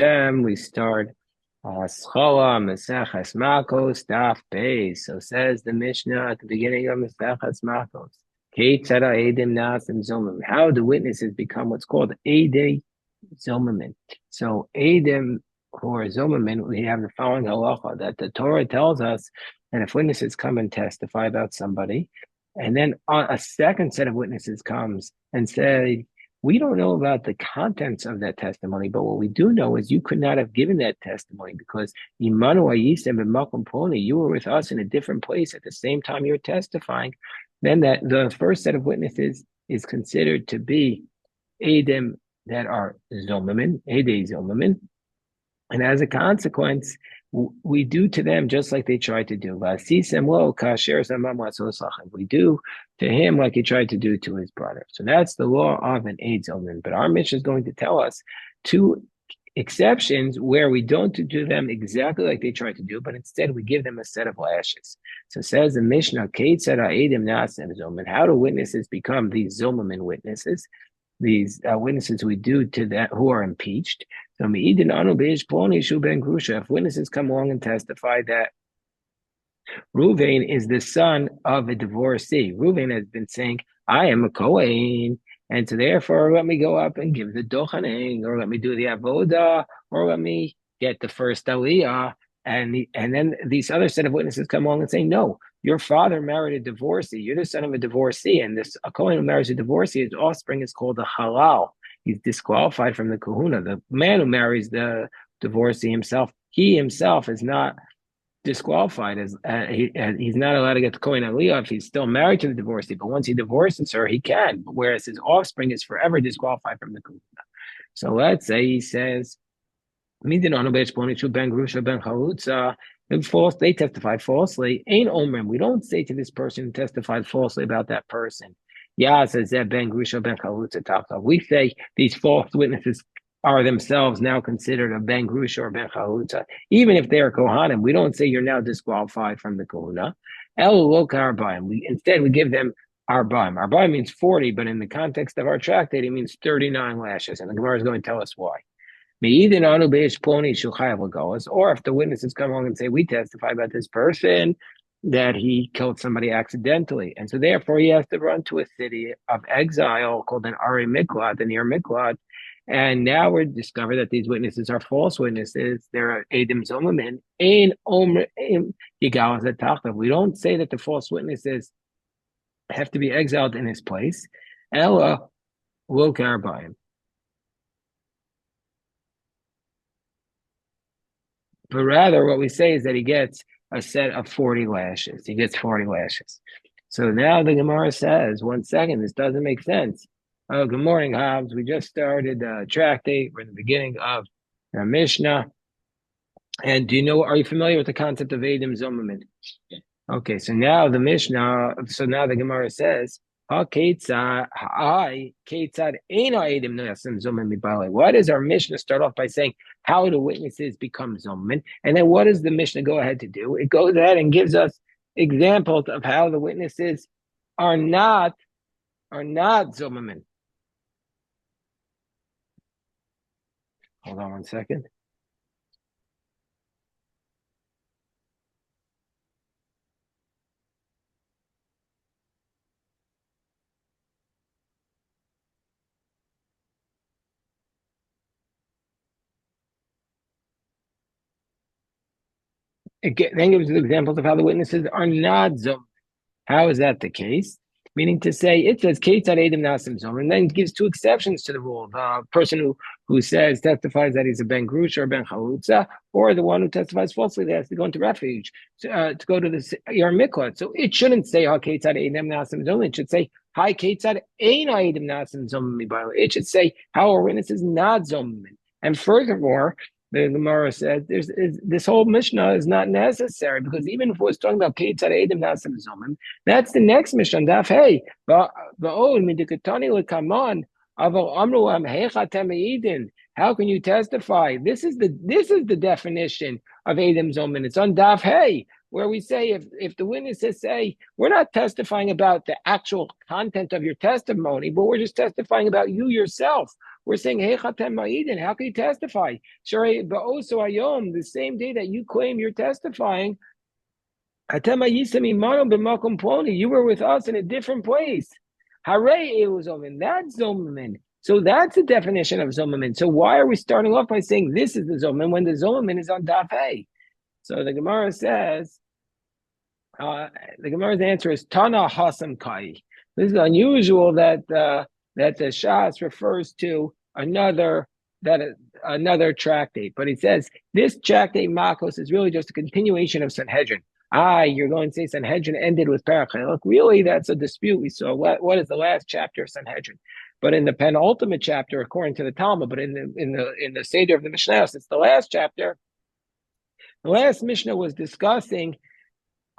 We start Schola Maseches Makkos Daf Beis. So says the Mishnah at the beginning of Maseches Makkos. Kate said, Edim Nasim Zomim. How do witnesses become what's called Edei Zomim? So Edim who are Zomim, we have the following halacha that the Torah tells us that if witnesses come and testify about somebody, and then a second set of witnesses comes and say, we don't know about the contents of that testimony, but what we do know is you could not have given that testimony because Imanu Ayisem and Makom Poni, you were with us in a different place at the same time you're testifying. Then that the first set of witnesses is considered to be Edim that are Zomamin, Ede Zomamin, and as a consequence, we do to them just like they tried to do. We do to him like he tried to do to his brother. So that's the law of an Eid Zoman. But our Mishnah is going to tell us two exceptions where we don't do them exactly like they tried to do, but instead we give them a set of lashes. So it says the Mishnah, how do witnesses become these Zomamin witnesses? These witnesses we do to that who are impeached. So if witnesses come along and testify that Ruvain is the son of a divorcee, Ruvain has been saying, I am a Kohen, and so therefore let me go up and give the dochaning, or let me do the avoda, or let me get the first aliyah. And then these other set of witnesses come along and say, no, your father married a divorcee. You're the son of a divorcee. And this a Kohen who marries a divorcee, his offspring is called a halal. He's disqualified from the kahuna. The man who marries the divorcee himself, he himself is not disqualified as he's not allowed to get the Kohen Aliyah if he's still married to the divorcee. But once he divorces her, he can. Whereas his offspring is forever disqualified from the kahuna. So let's say he says, false, they testified falsely. Ain't omrim. We don't say to this person who testified falsely about that person. Yeah, says that ben grusha ben chalutza. We say these false witnesses are themselves now considered a ben grusha or ben chalutza, even if they are kohanim. We don't say you're now disqualified from the kohuna. Instead we give them arbaim. Arbaim means 40, but in the context of our tractate, it means 39 lashes, and the Gemara is going to tell us why. Or if the witnesses come along and say, we testify about this person that he killed somebody accidentally. And so therefore he has to run to a city of exile called an Ari Miklad, the near Miklad. And now we're discovered that these witnesses are false witnesses. They're Edim Zomamin, Ein Omer Yigalas Atachtav. We don't say that the false witnesses have to be exiled in his place. Ella will Karabayim. But rather, what we say is that he gets a set of 40 lashes. He gets 40 lashes. So now the Gemara says, 1 second, this doesn't make sense. Oh, good morning, Hobbs. We just started the tractate. We're in the beginning of the Mishnah. And are you familiar with the concept of Edim Zomamin? Okay, so now the Gemara says, why does our Mishnah start off by saying, how do witnesses become Zomamin? And then what does the Mishnah go ahead to do? It goes ahead and gives us examples of how the witnesses are not Zomamin. Hold on 1 second. Then gives examples of how the witnesses are not Zomamin. How is that the case? Meaning to say, it says Ketzad Edim Nasim Zomer, and then gives two exceptions to the rule. The person who testifies that he's a Ben Grush or Ben Chalutza, or the one who testifies falsely that has to go into refuge to go to the Yar Miklat. So it shouldn't say Ha Ketzad Edim Nasim Zomer. It should say Hi Ketzad Ein Edim Nasim Zomer. It should say how our witness is not Zomer. And furthermore, the Gemara says this whole Mishnah is not necessary because even if we're talking about Ketzad Edim Nasim Zomer, that's the next Mishnah. Daf Hey, how can you testify? This is the definition of Edom Zomin. It's on Daf Hey, where we say if the witnesses say we're not testifying about the actual content of your testimony, but we're just testifying about you yourself. we're saying, hey, chatem ma'idin, how can you testify? Sharei ba'oso hayom, the same day that you claim you're testifying, atem ha'yisem imanu b'makom ploni, you were with us in a different place. Harei elu zomin, that's zomin. So that's the definition of zomin. So why are we starting off by saying this is the zomin when the zomin is on daf A? So the Gemara says, the Gemara's answer is Tana Hasam Kai. This is unusual that that the Shas refers to another tractate, but it says this tractate Makkos is really just a continuation of Sanhedrin. You're going to say Sanhedrin ended with Parachai. Look, really, that's a dispute. We saw what is the last chapter of Sanhedrin, but in the penultimate chapter, according to the Talmud, but in the Seder of the Mishnah, it's the last chapter. The last Mishnah was discussing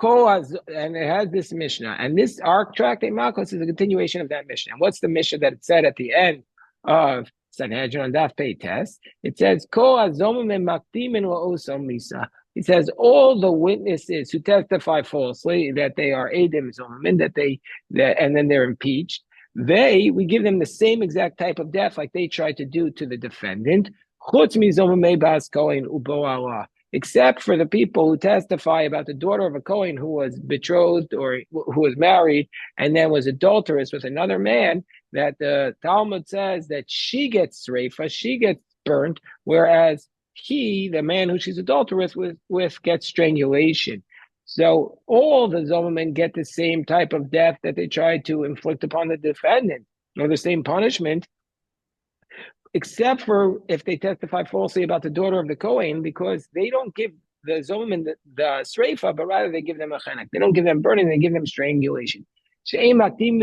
and it has this Mishnah, and this our tractate Makkos is a continuation of that Mishnah. And what's the Mishnah that it said at the end of Sanhedrin on Daf Pei Tes? It says, it says all the witnesses who testify falsely that they are Edim Zomim, and then they're impeached. We give them the same exact type of death like they tried to do to the defendant. Except for the people who testify about the daughter of a Kohen who was betrothed or who was married and then was adulterous with another man, that the Talmud says that she gets sreifa, she gets burnt, whereas he, the man who she's adulterous with gets strangulation. So all the Zomamen get the same type of death that they tried to inflict upon the defendant, or the same punishment, except for if they testify falsely about the daughter of the Kohen, because they don't give the Zomamen the sreifa, but rather they give them a chenek. They don't give them burning, they give them strangulation. We don't give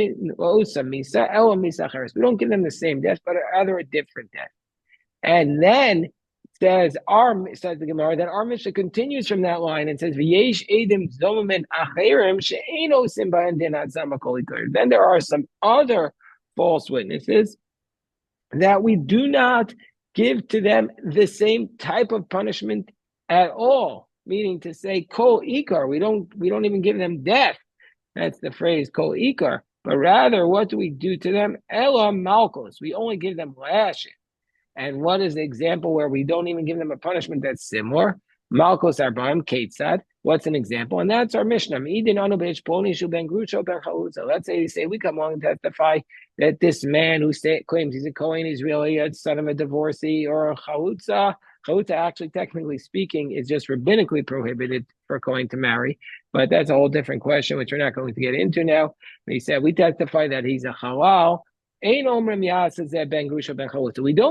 them the same death, but rather a different death. And then says the Gemara, then our Mishnah continues from that line and says, V'yesh edim zomamen acherim she'eino osim b'hen din ad zama kol ikar. Then there are some other false witnesses that we do not give to them the same type of punishment at all. Meaning to say kol ikar, we don't even give them death. That's the phrase kol ikar. But rather, what do we do to them? Ela malkos. We only give them lashes. And what is the example where we don't even give them a punishment that's similar? Malkos arba'im ketzad. What's an example? And that's our Mishnah. Let's say we come along and testify that this man who claims he's a Kohen is really a son of a divorcee or a chalutza. Chalutza, actually, technically speaking, is just rabbinically prohibited for a Kohen to marry. But that's a whole different question, which we're not going to get into now. He said, we testify that he's a halal. We don't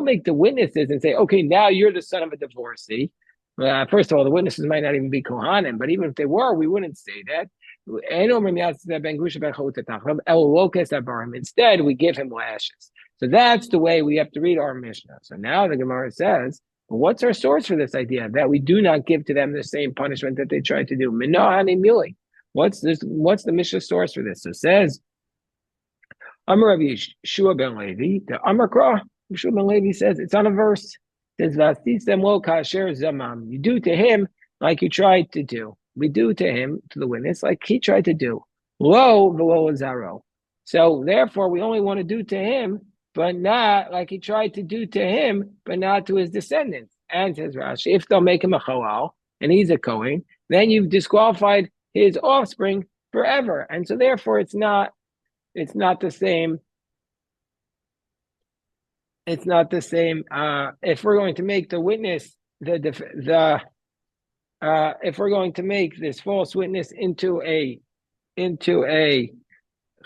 make the witnesses and say, okay, now you're the son of a divorcee. First of all, the witnesses might not even be Kohanim, but even if they were, we wouldn't say that. Instead, we give him lashes. So that's the way we have to read our Mishnah. So now the Gemara says, well, what's our source for this idea that we do not give to them the same punishment that they tried to do? What's the Mishnah source for this? So it says, Amar Rabbi Yeshua ben Levi, the Amar Kra, Yeshua ben Levi says, it's on a verse. It says, you do to him like you tried to do. We do to him, to the witness, like he tried to do. Lo v'lo zaro. So therefore, we only want to do to him, but not like he tried to do to him, but not to his descendants. And says Rashi, if they'll make him a chalal, and he's a Kohen, then you've disqualified his offspring forever. And so therefore, it's not the same. It's not the same. If we're going to make the witness if we're going to make this false witness into a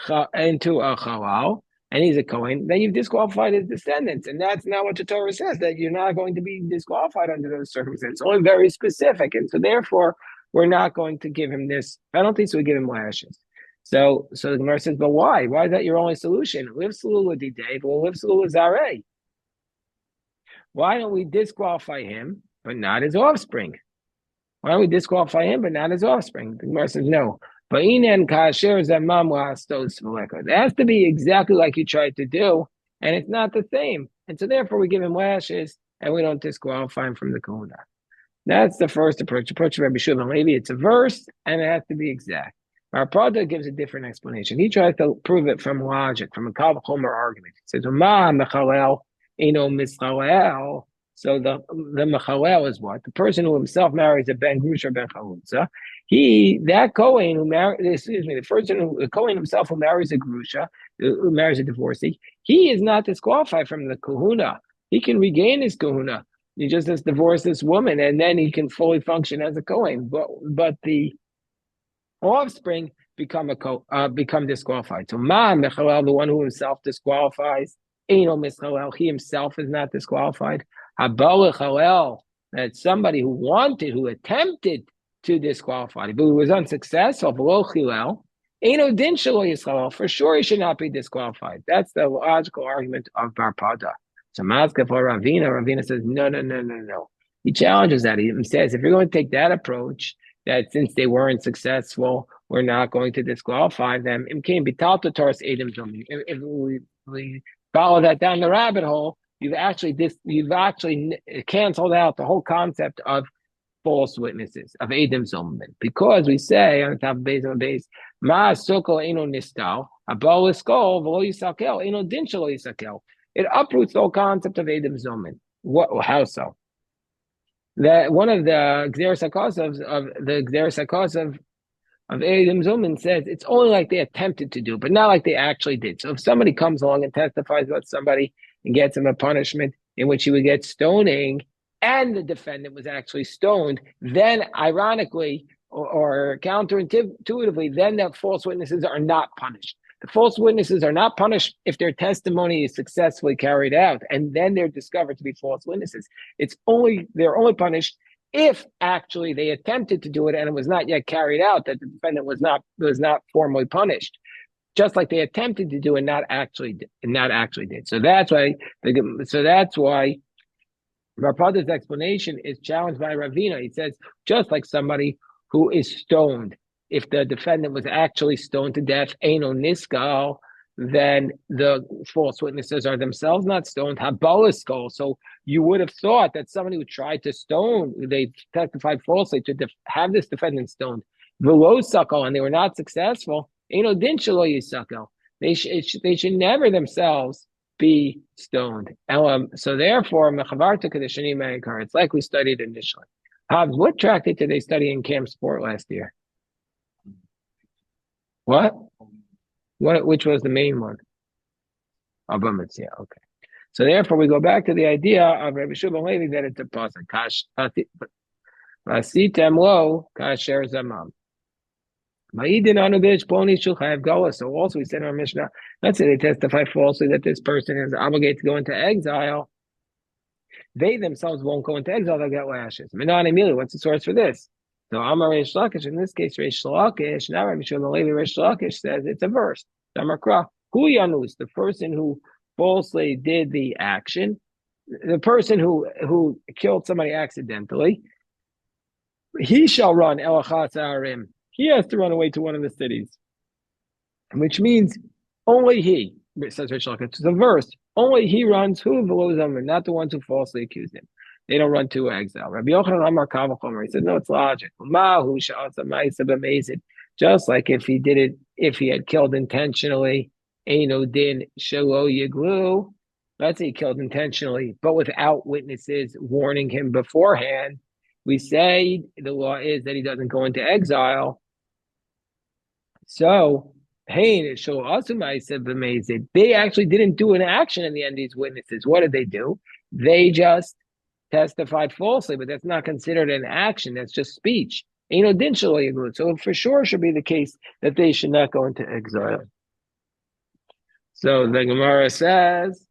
chalal, and he's a Kohen, then you've disqualified his descendants, and that's not what the Torah says. That you're not going to be disqualified under those circumstances. It's only very specific, and so therefore we're not going to give him this penalty. So we give him lashes. So the Gemara says, but why? Why is that your only solution? Live salula didei, but live salula zarei. Why don't we disqualify him, but not his offspring? Why don't we disqualify him, but not his offspring? The Gemara says, no. It has to be exactly like you tried to do, and it's not the same. And so therefore we give him lashes, and we don't disqualify him from the kohuna. That's the first approach. Approach of Rabbi Yeshua ben Levi. It's a verse, and it has to be exact. Our Prada gives a different explanation. He tries to prove it from logic, from a Kal V'chomer argument. He says, Eno Misralel. So the Mechalel is what? The person who himself marries a Ben Grush or Ben Chalutza. That Kohen who the Kohen himself who marries a Grusha, who marries a divorcee, he is not disqualified from the kahuna. He can regain his kahuna. He just has divorced this woman, and then he can fully function as a Kohen. But the offspring become disqualified. So Ma Mechalel, the one who himself disqualifies, Eino Mischalel, he himself is not disqualified. Habal Chalel, that somebody who attempted to disqualify, but who was unsuccessful, Below Chilel, Eino Din Shelo Yisrael, for sure he should not be disqualified. That's the logical argument of Bar Pada. So Mazka for Ravina says, no. He challenges that. He says, if you're going to take that approach, that since they weren't successful, we're not going to disqualify them. If we follow that down the rabbit hole, you've actually canceled out the whole concept of false witnesses, of Edim Zolman, because we say on the top of base, Ma Sokol Eno Nistal, Abol Iskol, Volo Yisakel, Eno Din Shelo Yisakel. It uproots the whole concept of Edim Zolman. How so? That one of the Gzeres HaKosov of Edim Zolman says it's only like they attempted to do, but not like they actually did. So if somebody comes along and testifies about somebody and gets him a punishment in which he would get stoning, and the defendant was actually stoned, then ironically or counterintuitively, then the false witnesses are not punished. The false witnesses are not punished if their testimony is successfully carried out, and then they're discovered to be false witnesses. They're only punished if actually they attempted to do it and it was not yet carried out, that the defendant was not formally punished, just like they attempted to do and not actually did. So that's why Rapada's explanation is challenged by Ravina. He says, just like somebody who is stoned, if the defendant was actually stoned to death, Eino Niskal, then the false witnesses are themselves not stoned, Habaliskal. So you would have thought that somebody who tried to stone, they testified falsely to have this defendant stoned, Velosakal, and they were not successful, Eino Din Shelo Yisakal. They should never themselves be stoned. So therefore, it's like we studied initially. Hobbs, what tractate did they study in Camp Sport last year? What? Which was the main one? Abamitz, yeah, okay. So therefore, we go back to the idea of Rabbi Shubal Levi that it's a pasuk. Vasitem lo kasher zamam. So also we said in our Mishnah, let's say they testify falsely that this person is obligated to go into exile. They themselves won't go into exile, they'll get lashes. What's the source for this? So Amar Reish Lakish, in this case, Reish Lakish, now Rabbi Shimon Levi Reish Lakish says it's a verse. Damakra, Hu Yanus, the person who falsely did the action, the person who killed somebody accidentally, he shall run Elachatz Arim. He has to run away to one of the cities, which means only he, says Reish Lakish, it's a verse, only he runs, who not the ones who falsely accused him. They don't run to exile. Rabbi Yochanan Amar Kavachomer, he said, no, it's logical. Just like if he had killed intentionally, Eino Din Shelo Yiglu. Let's say he killed intentionally, but without witnesses warning him beforehand. We say the law is that he doesn't go into exile. So, they actually didn't do an action in the end, these witnesses. What did they do? They just testified falsely, but that's not considered an action. That's just speech. So it for sure should be the case that they should not go into exile. So the Gemara says,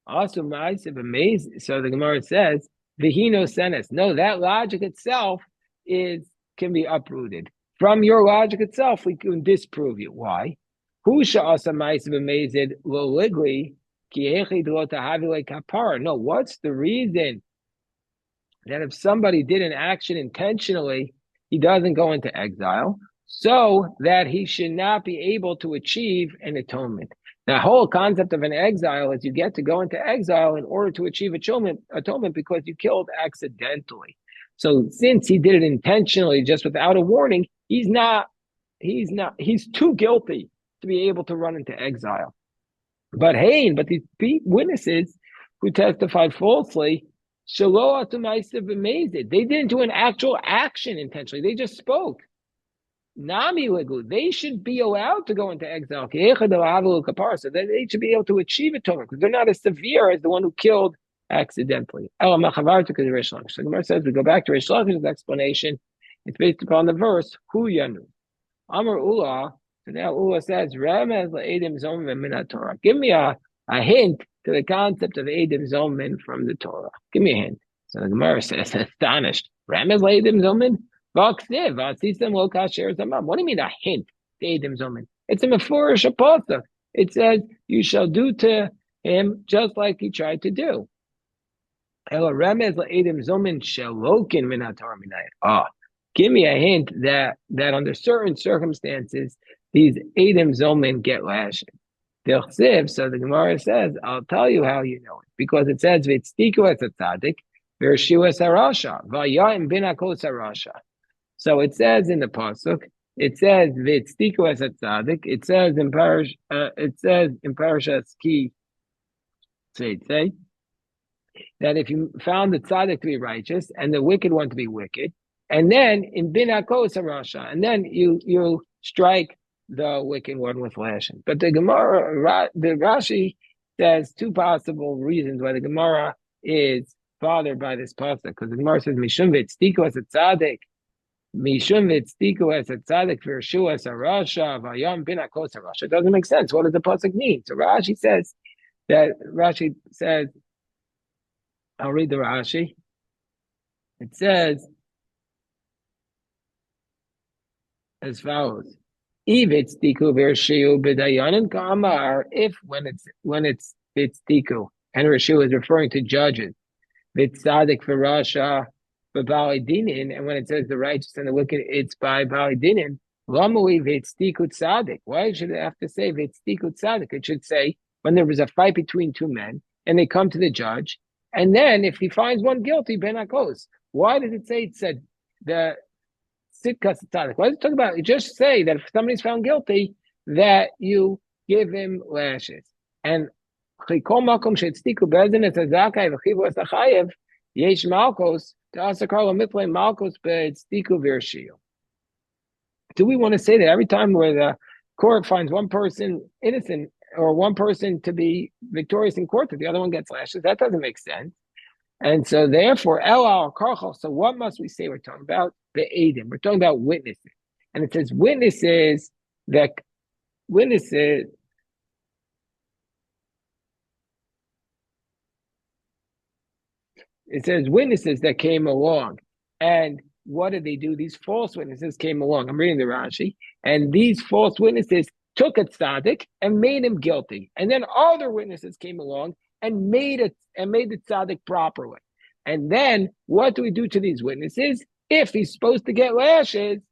also amazing. So the Gemara says, Vihino senes. No, that logic itself can be uprooted. From your logic itself, we can disprove you. Why? No, what's the reason that if somebody did an action intentionally, he doesn't go into exile, so that he should not be able to achieve an atonement? The whole concept of an exile is you get to go into exile in order to achieve atonement because you killed accidentally. So since he did it intentionally, just without a warning, he's too guilty to be able to run into exile. But hey, but these witnesses who testified falsely, Shaloah to Ma'asav amazed. They didn't do an actual action intentionally. They just spoke. Nami Ligu, they should be allowed to go into exile. So they should be able to achieve atonement because they're not as severe as the one who killed accidentally. So the Gemara says we go back to Rish Lakish's explanation. It's based upon the verse, Hu Yanu. Amar Ula, so now Ula says, Ramez Edim Zomen min Torah. Give me a hint to the concept of Edim Zomen from the Torah. Give me a hint. So the Gemara says, astonished. Ramez Edim Zomen? What do you mean a hint to Edim Zomen? It's a mefurish apostle. It says, you shall do to him just like he tried to do. Give me a hint that under certain circumstances, these Edom Zomen get lashed. So the Gemara says, I'll tell you how you know it. Because it says, V'tztiku es tzaddik, v'ershiu es harasha, v'ya'im binakos harasha. So it says in the pasuk, it says V'tztiku es tzaddik. It says in Parashas Ki Tzeitzei that if you found the tzaddik to be righteous and the wicked one to be wicked, and then in binakos harasha, and then you strike the wicked one with lashing. But the Gemara, the Rashi says two possible reasons why the Gemara is bothered by this pasuk, because the Gemara says Mishum V'tztiku es tzaddik. Mishum v'tztiku es tzaddik v'ershiu es harasha v'yam binakos harasha. It doesn't make sense. What does the pasuk mean? So Rashi says, I'll read the Rashi. It says as follows: If it's tiku v'ershiu b'dayanin k'amar, if when it's tiku and Rashu is referring to judges, v'tzadik v'rasha. But Bali Dinin, and when it says the righteous and the wicked, it's by Bali Dinin. Why should it have to say V'tztikut Tzadik? It should say when there was a fight between two men and they come to the judge, and then if he finds one guilty, Ben Makkos. Why does it say it said the Sitkas Tzadik? Why does it talk about it? Just say that if somebody's found guilty, that you give him lashes. And Yesh Makkos. Do we want to say that every time where the court finds one person innocent or one person to be victorious in court, that the other one gets lashes? That doesn't make sense. And so therefore, so what must we say? We're talking about the Eidim. We're talking about witnesses. And it says witnesses. It says witnesses that came along. And what did they do? These false witnesses came along. I'm reading the Rashi. And these false witnesses took a tzaddik and made him guilty. And then other witnesses came along and made the tzaddik properly. And then what do we do to these witnesses? If he's supposed to get lashes,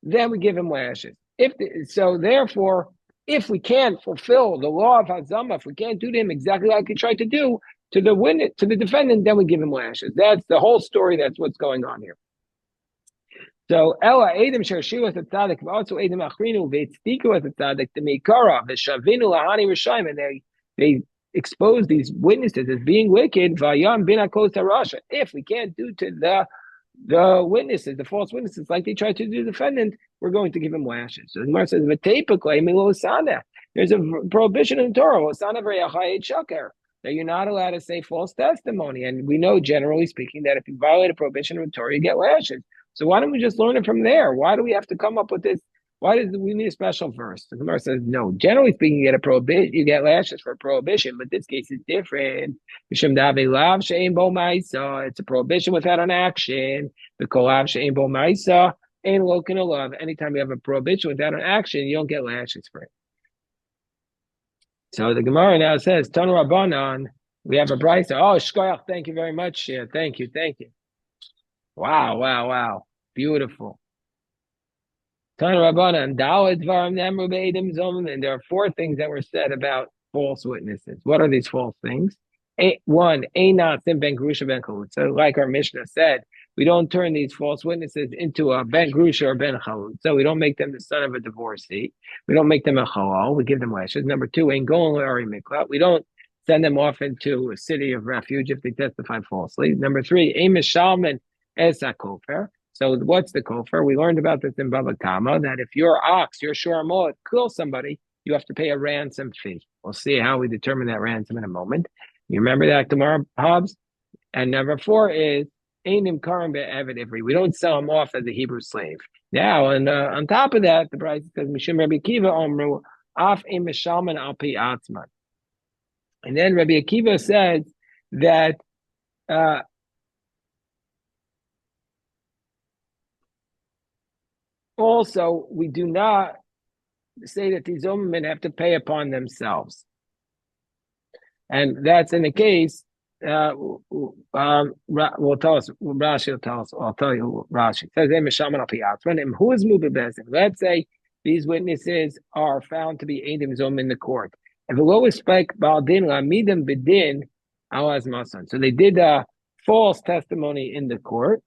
then we give him lashes. Therefore, if we can't fulfill the law of Hazama, if we can't do to him exactly like he tried to do, to the defendant, then we give him lashes. That's the whole story. That's what's going on here. So Ella Adam Sharshiu as a tzaddik, also Adam Achrinu V'tztiku as a tzaddik, the Meikara V'shavinu Lahani Rishayim, and they expose these witnesses as being wicked. Vayam Binakos Harasha. If we can't do to the witnesses, the false witnesses, like they tried to do the defendant, we're going to give him lashes. So the Gemara says V'teipaklei Milosana. There's a prohibition in the Torah. Osana V'yachayit Shaker. That you're not allowed to say false testimony. And we know, generally speaking, that if you violate a prohibition of the Torah, you get lashes. So why don't we just learn it from there? Why do we have to come up with this? Why do we need a special verse? The Gemara says, no, generally speaking, you get lashes for a prohibition, but this case is different. It's a prohibition without an action. Anytime you have a prohibition without an action, you don't get lashes for it. So the Gemara now says, Tanu Rabbanan, we have a brisa. Oh, Shkoyach, thank you very much. Yeah, thank you. Wow. Beautiful. Tanu Rabbanan, Daled Varam Nemru Beidim Zom, and there are four things that were said about false witnesses. What are these false things? One, Einat Sim Ben Grusha Ben Kalut. So like our Mishnah said, we don't turn these false witnesses into a ben grusha or ben chalutza. So we don't make them the son of a divorcee. We don't make them a halal. We give them lashes. Number two, ain't going Ari Miklat. We don't send them off into a city of refuge if they testify falsely. Number three, aim shalman es kofer. So what's the kofer? We learned about this in Bava Kama, that if your ox, your shormot, kills somebody, you have to pay a ransom fee. We'll see how we determine that ransom in a moment. You remember that tomorrow, Hobbs? And number four is Einim Karim Be'evid Ivri. We don't sell him off as a Hebrew slave. Now, and on top of that, the price says Mishum Rabbi Akiva Omru Af Im Mishalman Al Pi Atzman. And then Rabbi Akiva says that also we do not say that these women have to pay upon themselves. And that's in the case, will tell us, Rashi will tell us, I'll tell you Rashi. It says, let's say these witnesses are found to be Eidim Zom in the court. If a low respect Baldin Lamidim Bedin, Alaz Masan. So they did a false testimony in the court,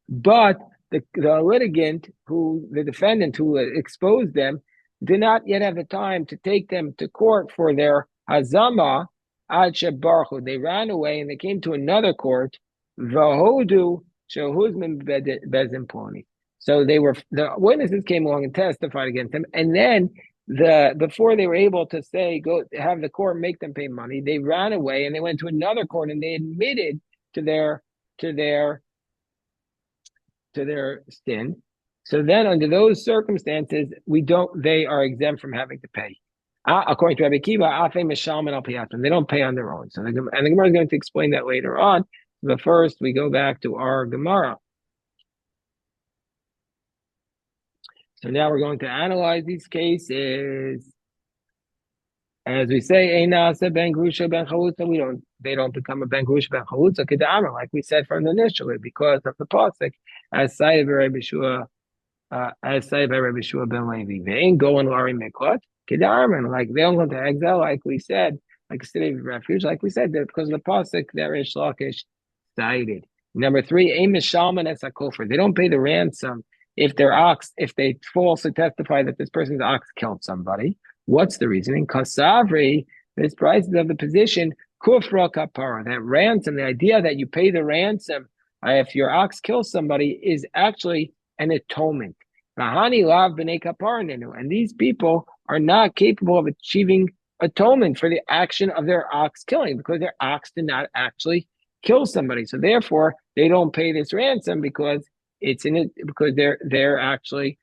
but the litigant, the defendant who exposed them, did not yet have the time to take them to court for their hazama ad shebarchu. They ran away and they came to another court. Vahodu shehuzmin bezin ploni. So the witnesses came along and testified against them, and then before they were able to say go have the court make them pay money, they ran away and they went to another court and they admitted to their sin. So then under those circumstances, they are exempt from having to pay. According to Rabbi Akiva, they don't pay on their own. So the Gemara is going to explain that later on. But first, we go back to our Gemara. So now we're going to analyze these cases. As we say, Einasa ben Grusha ben Chalutza, they don't become a ben Grusha ben Chalutza Kedamar, like we said from initially, because of the pasuk, as cited by Rabbi Shua ben Levi. They ain't going Lari Miklat Kedamar, like they don't go to exile, like we said, like a city of refuge, like we said, because of the pasuk that Rish Lakish cited. Number three, Ein Mishalman es HaKofer. They don't pay the ransom if they falsely testify that this person's ox killed somebody. What's the reasoning? Kasavri, this price of the position, kufra kapara, that ransom, the idea that you pay the ransom if your ox kills somebody is actually an atonement. Mahani lav b'nei kaparanenu, and these people are not capable of achieving atonement for the action of their ox killing because their ox did not actually kill somebody. So therefore, they don't pay this ransom because they're actually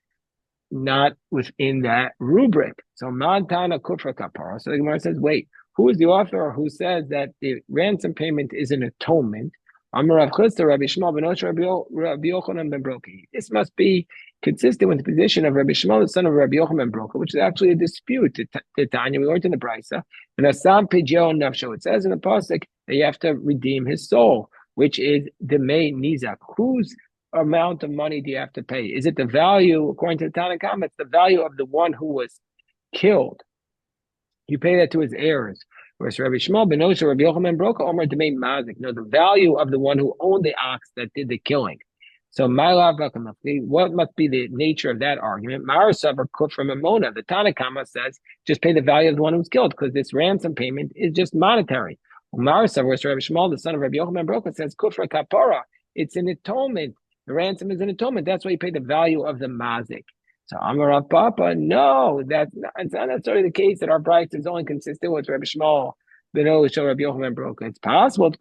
not within that rubric. So Montana Kufra Kapara. So the Gemara says, wait, who is the author who says that the ransom payment is an atonement? Amar Rav Chisda, Rabbi Shmuel ben Osher, Rabbi Yochanan ben Broki. This must be consistent with the position of Rabbi Shmuel, the son of Rabbi Yochanan ben Broka, which is actually a dispute to Tanya. We learned in the Brisa. And Asam Pidyo Nafsho. It says in the pasuk that you have to redeem his soul, which is Demei Nizak. Whose amount of money do you have to pay? Is it the value, according to the Tanna Kama, it's the value of the one who was killed. You pay that to his heirs. Whereas Rabbi Shmuel ben Osher, Rabbi Yochanan Broka, Omer Demei Mazik. No, the value of the one who owned the ox that did the killing. So what must be the nature of that argument? Marasav or Kuf from Amona. The Tanna Kama says just pay the value of the one who was killed because this ransom payment is just monetary. Marasav, whereas Rabbi Shmuel, the son of Rabbi Yochanan Broka, says Kufra Kapara. It's an atonement. The ransom is an atonement. That's why you pay the value of the mazik. So Amar Rav Papa, no, it's not necessarily the case that our price is only consistent with Rabbi Shmuel ben Osher, Rabbi Yochanan Broka. It's possible.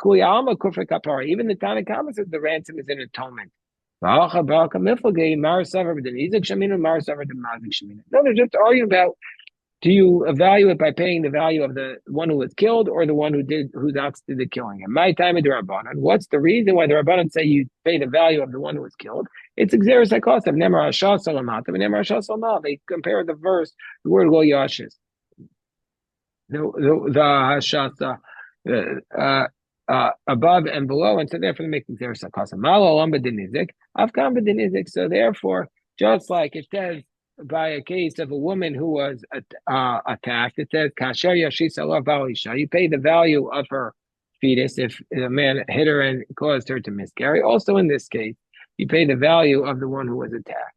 Even the Tanna Kama says the ransom is an atonement. No, they're just arguing about, do you evaluate by paying the value of the one who was killed or the one whose ox did the killing? And my time of the Rabbanan, what's the reason why the Rabbanan say you pay the value of the one who was killed? It's Xeris HaKosav, Nemar Hashah Salamatam, and Nemar Hashah Salamah. They compare the verse, the word Lo Yashis. The Hashah above and below, and so therefore they make Xeris HaKosav. Malo Lamba Dinizik, Afkan B'Dinizik. So therefore, just like it says, by a case of a woman who was attacked, it says Kasher Yashis Allah Balisha. You pay the value of her fetus if a man hit her and caused her to miscarry. Also, in this case, you pay the value of the one who was attacked.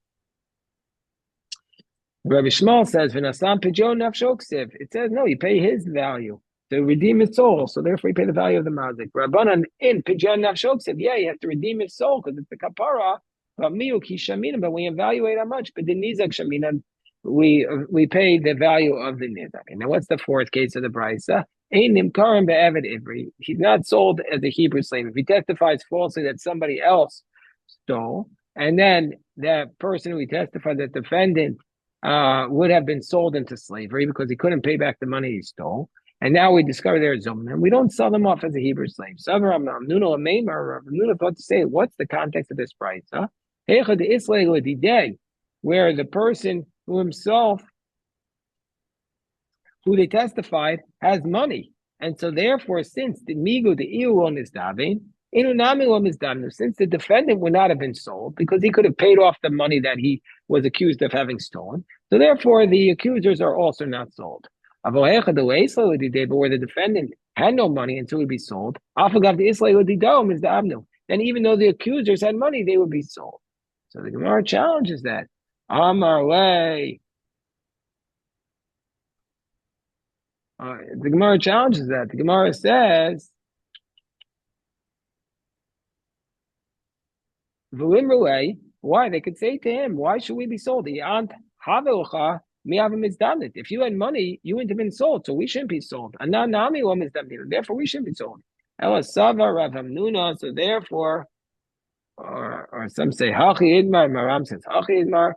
Rabbi Shmuel says, "V'nasam pidyon nafshoksiv." It says no, you pay his value to redeem his soul. So therefore, you pay the value of the mazik. Rabbanan in pidyon nafshoksiv. Yeah, you have to redeem his soul because it's the kapara. But miyuk hishamina. But we evaluate how much. But the nizak shamina, we pay the value of the nizak. And now, what's the fourth case of the brisa? Ein nimkarim be'evet ivri. He's not sold as a Hebrew slave. If he testifies falsely that somebody else stole, and then that person who he testified, that defendant, would have been sold into slavery because he couldn't pay back the money he stole. And now we discover they're Zomim, and we don't sell them off as a Hebrew slave. Nuna thought to say, what's the context of this price? Huh? Where the person who himself, who they testified, has money. And so therefore, since the migu, the iuon is davin, since the defendant would not have been sold because he could have paid off the money that he was accused of having stolen. So therefore, the accusers are also not sold. But where the defendant had no money and so would be sold, then even though the accusers had money, they would be sold. So the Gemara challenges that. Amar way. The Gemara challenges that. The Gemara says, why? They could say to him, why should we be sold? If you had money, you wouldn't have been sold, so we shouldn't be sold. Therefore, we shouldn't be sold. So therefore, or some say, Hachi Idmar, Maram says, Hachi Idmar,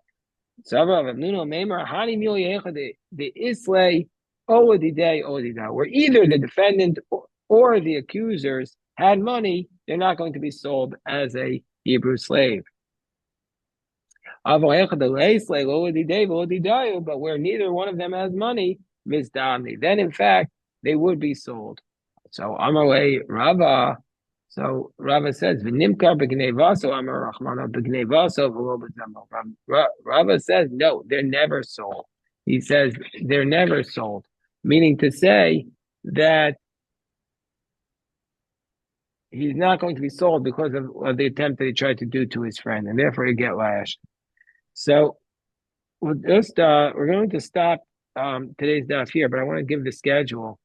where either the defendant or the accusers had money, they're not going to be sold as a Hebrew slave. But where neither one of them has money, then in fact they would be sold. So Amarei Rava. So Rava says, Rava says, no, they're never sold. He says they're never sold, meaning to say that he's not going to be sold because of the attempt that he tried to do to his friend, and therefore he get lashed. So we're going to stop today's daf here, but I want to give the schedule.